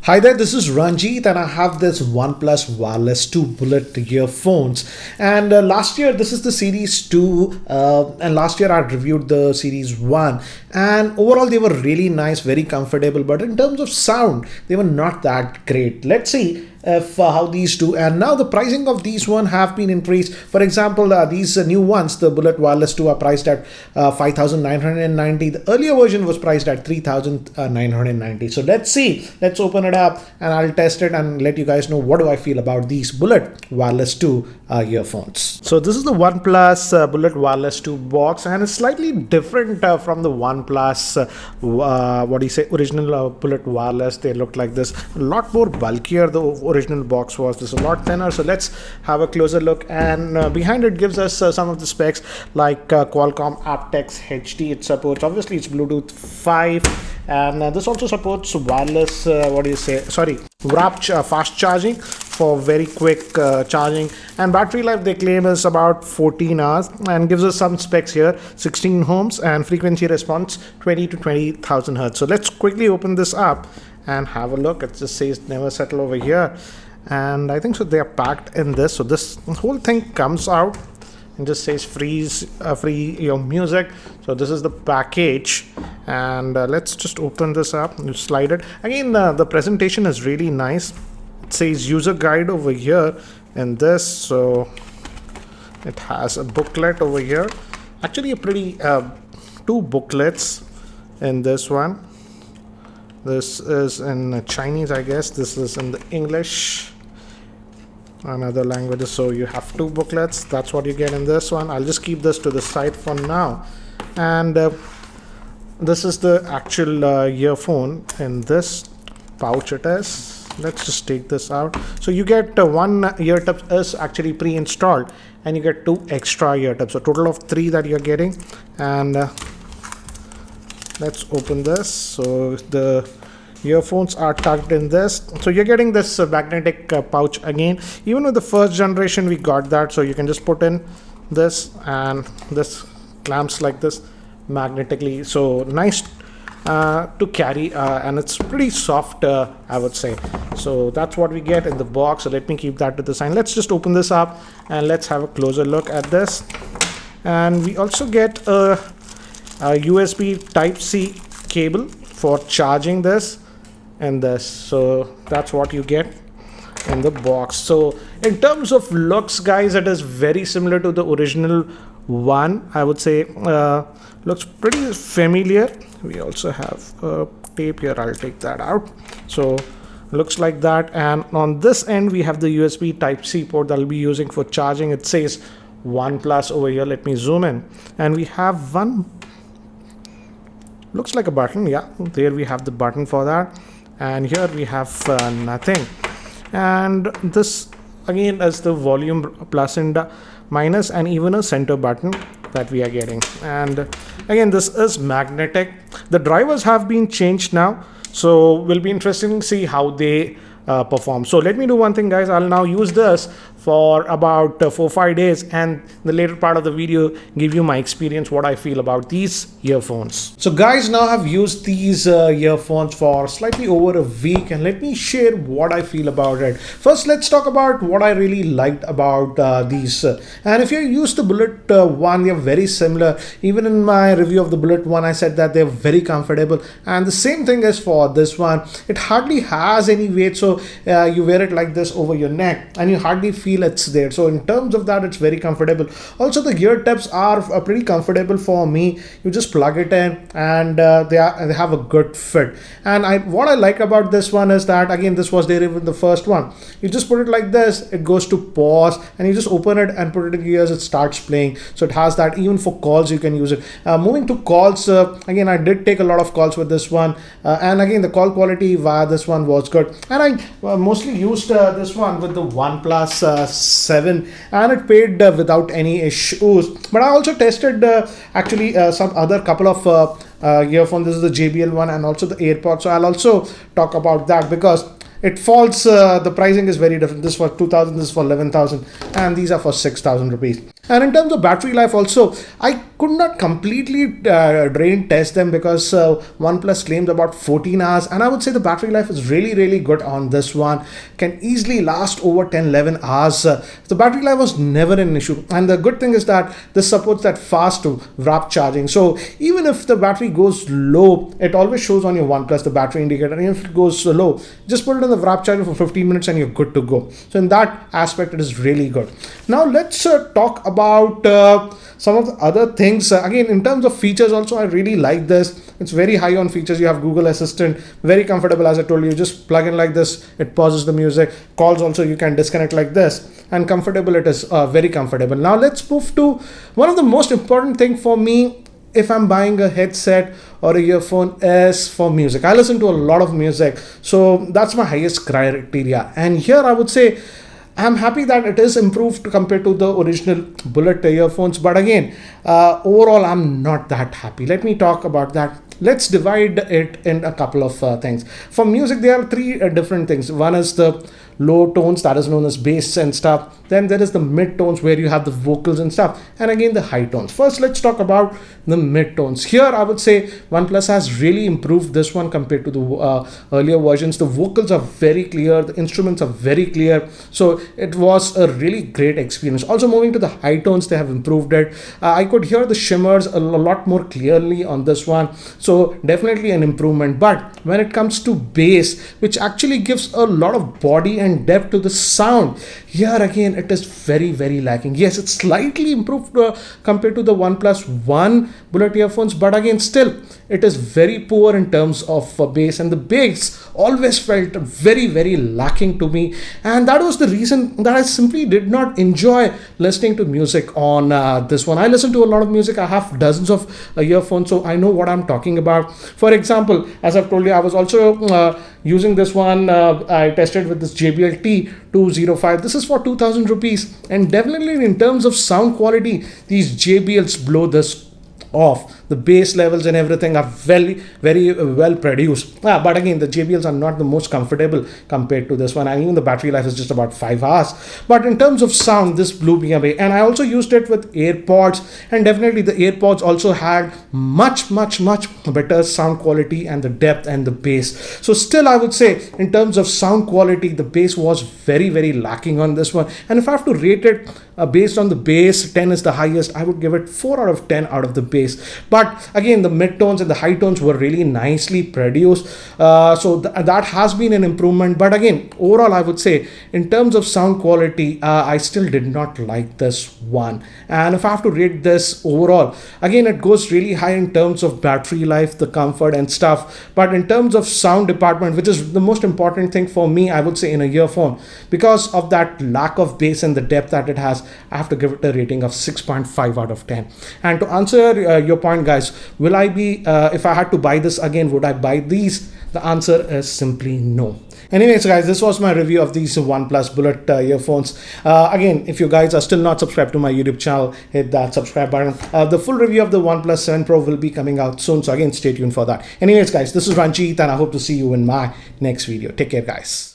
Hi there, this is Ranjit and I have this OnePlus Wireless 2 Bullet earphones. And last year, this is the Series 2 and last year I reviewed the Series 1 and overall they were really nice, very comfortable, but in terms of sound, they were not that great. Let's see if how these two, and now the pricing of these one have been increased. For example, these new ones, the Bullet Wireless 2 are priced at 5,990. The earlier version was priced at 3,990. So let's see, let's open it up and I'll test it and let you guys know what do I feel about these Bullet Wireless 2 earphones. So this is the OnePlus Bullet Wireless 2 box, and it's slightly different from the OnePlus original Bullet Wireless. They look like this, a lot more bulkier. The original box was this, a lot thinner. So let's have a closer look, and behind it gives us some of the specs like Qualcomm aptX HD. It supports, obviously it's Bluetooth 5, and this also supports wireless fast charging for very quick charging, and battery life they claim is about 14 hours, and gives us some specs here: 16 ohms and frequency response 20 to 20,000 hertz. So let's quickly open this up and have a look. It just says never settle over here, and I think so they are packed in this. So this whole thing comes out and just says free your music. So this is the package, and let's just open this up. You slide it again. The presentation is really nice. It says user guide over here in this, so it has a booklet over here, actually a pretty two booklets in this one. This is in Chinese, I guess. This is in the English and other languages. So you have two booklets. That's what you get in this one. I'll just keep this to the side for now. And this is the actual earphone. In this pouch it is. Let's just take this out. So you get one ear tip is actually pre-installed, and you get two extra ear tips. So total of 3 that you're getting. And let's open this. So the earphones are tucked in this. So you're getting this magnetic pouch again. Even with the first generation we got that. So you can just put in this, and this clamps like this magnetically. So nice to carry, and it's pretty soft, I would say. So that's what we get in the box. So let me keep that to the side. Let's just open this up and let's have a closer look at this. And we also get a USB Type-C cable for charging this and this. So that's what you get in the box. So in terms of looks, guys, it is very similar to the original one, I would say. Looks pretty familiar. We also have a tape here. I'll take that out. So looks like that, and on this end we have the USB Type-C port that I'll be using for charging. It says OnePlus over here. Let me zoom in, and we have one, looks like a button. Yeah, there we have the button for that, and here we have nothing. And this again is the volume plus and minus, and even a center button that we are getting. And again, this is magnetic. The drivers have been changed now, so will be interesting to see how they perform. So let me do one thing, guys. I'll now use this for about 4-5 days, and the later part of the video give you my experience, what I feel about these earphones. So guys, now I've used these earphones for slightly over a week, and let me share what I feel about it. First, let's talk about what I really liked about these. And if you use the Bullet 1, they're very similar. Even in my review of the Bullet 1, I said that they're very comfortable, and the same thing is for this one. It hardly has any weight, so you wear it like this over your neck and you hardly feel it's there. So in terms of that, it's very comfortable. Also, the ear tips are pretty comfortable for me. You just plug it in, and they have a good fit. And what I like about this one is that, again, this was there even the first one. You just put it like this, it goes to pause, and you just open it and put it in ears, it starts playing. So it has that. Even for calls you can use it. Moving to calls, again, I did take a lot of calls with this one, and again, the call quality via this one was good. And I mostly used this one with the OnePlus 7, and it paid without any issues. But I also tested actually some other couple of earphones. This is the JBL one and also the AirPods. So I'll also talk about that, because it falls, the pricing is very different. This for 2,000, this is for 11,000, and these are for 6,000 rupees. And in terms of battery life also, I Could not completely drain test them because OnePlus claims about 14 hours, and I would say the battery life is really good on this one. Can easily last over 10-11 hours. The battery life was never an issue, and the good thing is that this supports that fast wrap charging. So even if the battery goes low, it always shows on your OnePlus the battery indicator, and if it goes low, just put it in the wrap charger for 15 minutes and you're good to go. So in that aspect, it is really good. Now let's talk about some of the other things. Again, in terms of features also, I really like this. It's very high on features. You have Google Assistant, very comfortable. As I told you, just plug in like this, it pauses the music. Calls also you can disconnect like this, and comfortable. It is very comfortable. Now let's move to one of the most important thing for me if I'm buying a headset or a earphone is for music. I listen to a lot of music, so that's my highest criteria. And here I would say I'm happy that it is improved compared to the original Bullet earphones. But again, overall, I'm not that happy. Let me talk about that. Let's divide it in a couple of things. For music, there are three different things. One is the low tones, that is known as bass and stuff. Then there is the mid tones where you have the vocals and stuff, and again the high tones. First, let's talk about the mid tones. Here I would say OnePlus has really improved this one compared to the earlier versions. The vocals are very clear, the instruments are very clear, so it was a really great experience. Also, moving to the high tones, they have improved it. I could hear the shimmers a lot more clearly on this one, so definitely an improvement. But when it comes to bass, which actually gives a lot of body and depth to the sound, here again it is very lacking. Yes, it's slightly improved compared to the OnePlus One Bullet earphones, but again still it is very poor in terms of bass, and the bass always felt very lacking to me, and that was the reason that I simply did not enjoy listening to music on this one. I listen to a lot of music. I have dozens of earphones, so I know what I'm talking about. For example, as I've told you, I was also using this one. I tested with this JBL T205. This is for 2000 rupees, and definitely in terms of sound quality, these JBLs blow this off. The bass levels and everything are very well produced. But again, the JBLs are not the most comfortable compared to this one, and even the battery life is just about 5 hours. But in terms of sound, this blew me away. And I also used it with AirPods, and definitely the AirPods also had much better sound quality and the depth and the bass. So still I would say in terms of sound quality, the bass was very lacking on this one. And if I have to rate it based on the bass, 10 is the highest. I would give it 4 out of 10 out of the bass. But again, the mid tones and the high tones were really nicely produced. So that has been an improvement. But again, overall, I would say in terms of sound quality, I still did not like this one. And if I have to rate this overall, again, it goes really high in terms of battery life, the comfort and stuff. But in terms of sound department, which is the most important thing for me, I would say in a earphone, because of that lack of bass and the depth that it has, I have to give it a rating of 6.5 out of 10. And to answer your point, guys, will I be, if I had to buy this again, would I buy these? The answer is simply no. Anyways, guys, this was my review of these OnePlus Bullet earphones. Again, if you guys are still not subscribed to my YouTube channel, hit that subscribe button. The full review of the OnePlus 7 Pro will be coming out soon, so again, stay tuned for that. Anyways, guys, this is Ranjit, and I hope to see you in my next video. Take care, guys.